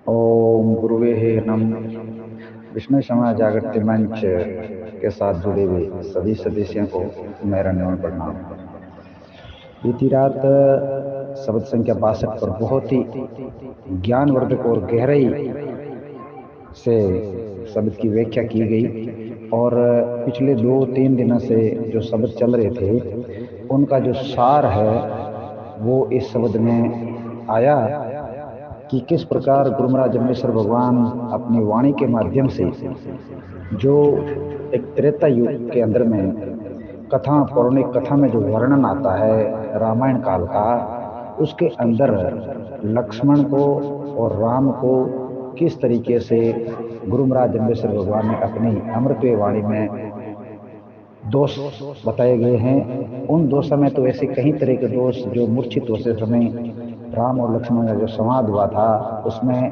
ओम गुरुवे नम। विष्णु समाज जागृति मंच के साथ जुड़े हुए सभी सदस्यों को मेरा नमन प्रणाम। बीती रात शब्द संख्या 62 पर बहुत ही ज्ञानवर्धक और गहराई से शब्द की व्याख्या की गई और पिछले 2-3 दिनों से जो शब्द चल रहे थे उनका जो सार है वो इस शब्द में आया कि किस प्रकार गुरु महाराज जम्बेश्वर भगवान अपनी वाणी के माध्यम से जो एक त्रेता युग के अंदर में कथा, पौराणिक कथा में जो वर्णन आता है रामायण काल का, उसके अंदर लक्ष्मण को और राम को किस तरीके से गुरु महाराज जम्बेश्वर भगवान ने अपनी अमृतमय वाणी में दोष बताए गए हैं। उन दोषों में तो ऐसे कई तरह के दोष जो मूर्छित होते समय राम और लक्ष्मण का जो संवाद हुआ था उसमें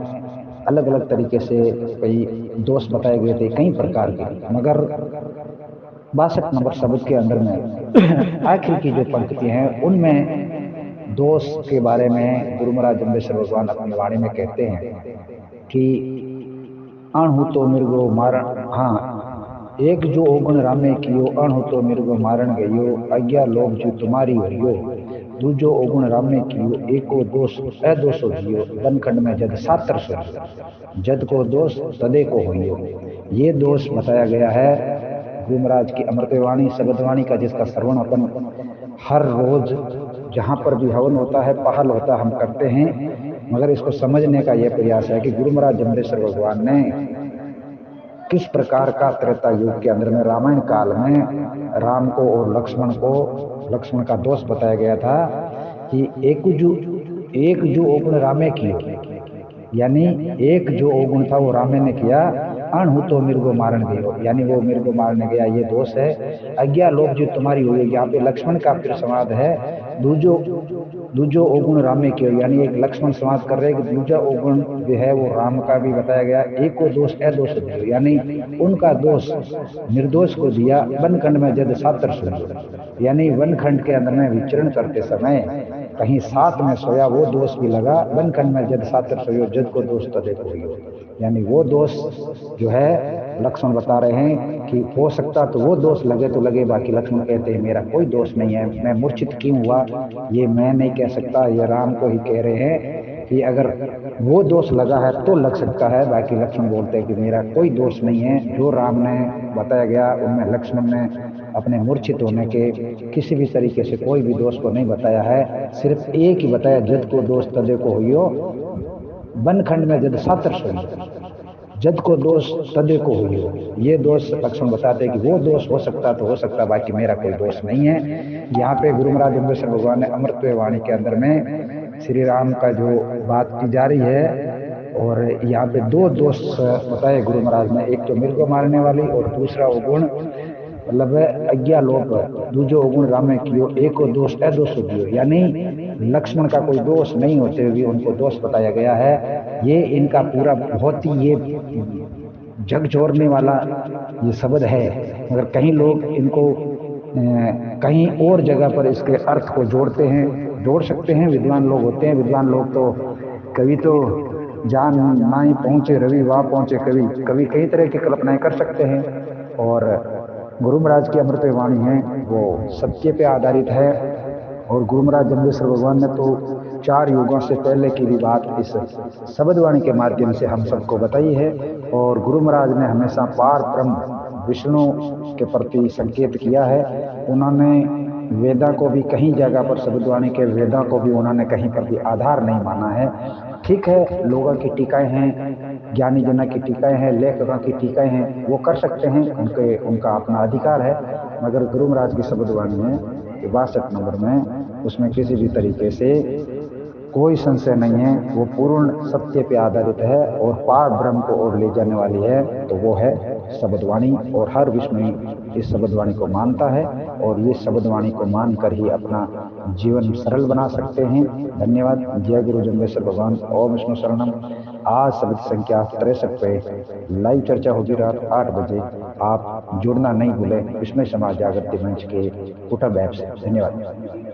अलग अलग तरीके से कई दोष बताए गए थे, कई प्रकार के। मगर 62 नंबर शब्द के अंदर में आखिर की जो पंक्तियां हैं उनमें दोष के बारे में गुरु महाराज जम्बेश्वर भगवान अपनी वाणी में कहते हैं कि अणहु तो मृगो मारण, हाँ, एक जो ओगुण रामे कियो अणहु तो मृगो मारण गयो, आज्ञा लोभ जो तुम्हारी होयो, दूजो ओगुण रामे कियो एको दोष अदोषो जियो, बनखंड में जद सातर सोयो, जद को दोष तदे को होइयो। ये दोष बताया गया है गुरु महाराज की अमृतवाणी शब्दवाणी का, जिसका श्रवण अपन हर रोज जहाँ पर भी हवन होता है, पहल होता है, हम करते हैं। मगर इसको समझने का यह प्रयास है कि गुरु महाराज जम्बेश्वर भगवान ने किस प्रकार का त्रेता युग के अंदर में रामायण काल में राम को और लक्ष्मण का दोष बताया गया था कि एक जो ओगुण रामे कियो, यानी एक जो ओगुण था वो रामे ने किया, अणहु तो मृगो मारन गयो, यानी वो मृगो मारने गया, ये दोष है। आज्ञा लोभ जो तुम्हारी हुई, यहाँ पे लक्ष्मण का फिर संवाद है। दूजो ओगुण रामे क्यों, यानी एक लक्ष्मण संवाद कर रहे हैं कि दूजा ओगुण जो है वो राम का भी बताया गया। एक को दोष अदोष दियो, यानी उनका दोष निर्दोष को दिया। वनखंड में जद सातर सोयो, यानी वनखंड के अंदर में विचरण करते समय कहीं साथ में सोया, वो दोष भी लगा। वनखंड में जद सातर सोयो, जद को दोष तदे को होयो, यानी वो दोष जो है लक्ष्मण बता रहे हैं कि हो सकता तो वो दोष लगे तो लगे, बाकी लक्ष्मण कहते हैं मेरा कोई दोष नहीं है, मैं मूर्छित क्यों हुआ ये मैं नहीं कह सकता, ये राम को ही कह रहे हैं कि अगर वो दोष लगा है तो लग सकता है। बाकी लक्ष्मण बोलते हैं कि मेरा कोई दोष नहीं है, जो राम ने बताया गया उनमें लक्ष्मण ने अपने मूर्छित होने के किसी भी तरीके से कोई भी दोष को नहीं बताया है, सिर्फ एक ही बताया, जद को दोष तदे को होइयो, वनखंड में जद सातर सोइयो, जद को दोष तदे को हुई। ये दोष लक्ष्मण बताते हैं कि वो दोष हो सकता तो हो सकता, बाकी मेरा कोई दोष नहीं है। यहाँ पे गुरु महाराज जम्बेश्वर भगवान ने अमृतमय वाणी के अंदर में श्री राम का जो बात की जा रही है, और यहाँ पे दो दोष बताए गुरु महाराज ने, एक तो मृग मारने वाली और दूसरा अवगुण, मतलब आज्ञा लोभ, दूजो अवगुण रामे कियो एको दोष अदोष दियो, यानी लक्ष्मण का कोई दोष नहीं होते हुए उनको दोष बताया गया है। ये इनका पूरा बहुत ही ये जग जोड़ने वाला ये शब्द है। मगर कहीं लोग इनको कहीं और जगह पर इसके अर्थ को जोड़ सकते हैं। विद्वान लोग होते हैं, विद्वान लोग तो कभी तो जान ना ही पहुंचे रवि वाह पहुंचे, कभी कई तरह की कल्पनाएं कर सकते हैं। और गुरु महाराज की अमृत वाणी है वो सत्य पे आधारित है। और गुरु महाराज जम्बेश्वर भगवान ने तो 4 युगों से पहले की भी बात इस शब्दवाणी के माध्यम से हम सबको बताई है। और गुरु महाराज ने हमेशा पार ब्रह्म विष्णु के प्रति संकेत किया है। उन्होंने वेदा को भी कहीं जगह पर, शब्दवाणी के वेदा को भी उन्होंने कहीं पर भी आधार नहीं माना है। ठीक है, लोगों की टीकाएं हैं, ज्ञानी जना की टीकाएं हैं, लेखकों की टीकाएं हैं, वो कर सकते हैं, उनका अपना अधिकार है। मगर गुरु महाराज की शब्दवाणी में 62 नंबर में उसमें किसी भी तरीके से कोई संशय नहीं है, वो पूर्ण सत्य पे आधारित है और पार ब्रह्म को ओर ले जाने वाली है, तो वो है शब्दवाणी। और हर विष्णु इस शब्दवाणी को मानता है और ये शब्दवाणी को मानकर ही अपना जीवन सरल बना सकते हैं। धन्यवाद। जय गुरु जम्बेश्वर भगवान। ओम विष्णु शरणम। आज शब्द संख्या 63 पे लाइव चर्चा होगी रात 8 बजे। आप जुड़ना नहीं भूलें विष्णु समाज जागृति मंच के कुटा ऐप से। धन्यवाद।